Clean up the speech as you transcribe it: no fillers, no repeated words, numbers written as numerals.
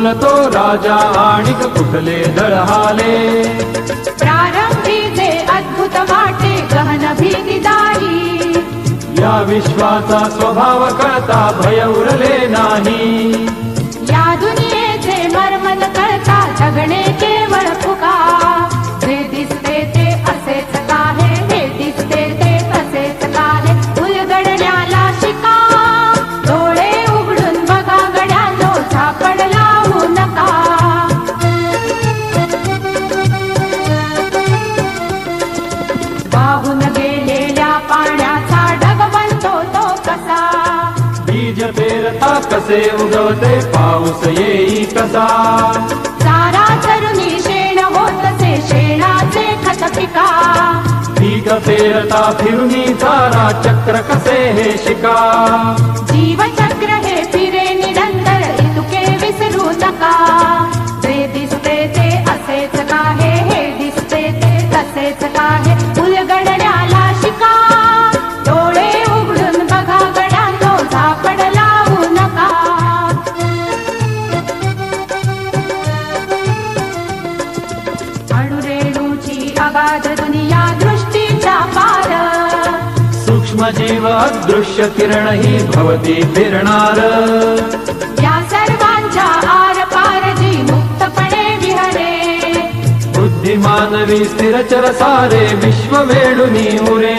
बोलतो राजा आणिक कुठले दळहाले. प्रारंभी जे अद्भुत वाटे गहन भीतीदायी, या विश्वाचा स्वभाव कळता भय उरले नाही. या दुनियेचे मर्मन कळता जगणे केवळ फुका. जे दिसते ते असेच काहे, हे दिसते ते असेच काहे, उलगडण्याला शिका. डोळे उघडून बघा गड्यानो, झापड लावू नका. वाहून गेलेल्या पाण्याचा ढग बनतो तो कसा. बीज पेरता कसे उगवते पाऊस येई कसा. चारा चरुनी शेण होतसे शेणाचे खत पिका. पीक पेरता फिरुनी चारा चक्र कसे हे शिका. जीवचक्र हे फिरे निरंतर, इतुके विसरू नका. जे दिसते ते असेच काहे, हे दिसते ते तसेच काहे, उलगडण्याला शिका. डोळे उघडून बघा गड्यांनो, झापड लावू नका. अणुरेणूची अगाध दुनिया दृष्टीच्या पार. सूक्ष्म जीव अदृश्य किरण ही भवती फिरणार. या सर्वांच्या आर पार जी मुक्तपणे विहरे. बुद्धिमानवी स्थिरचर सारे विश्व वेडुनी उरे.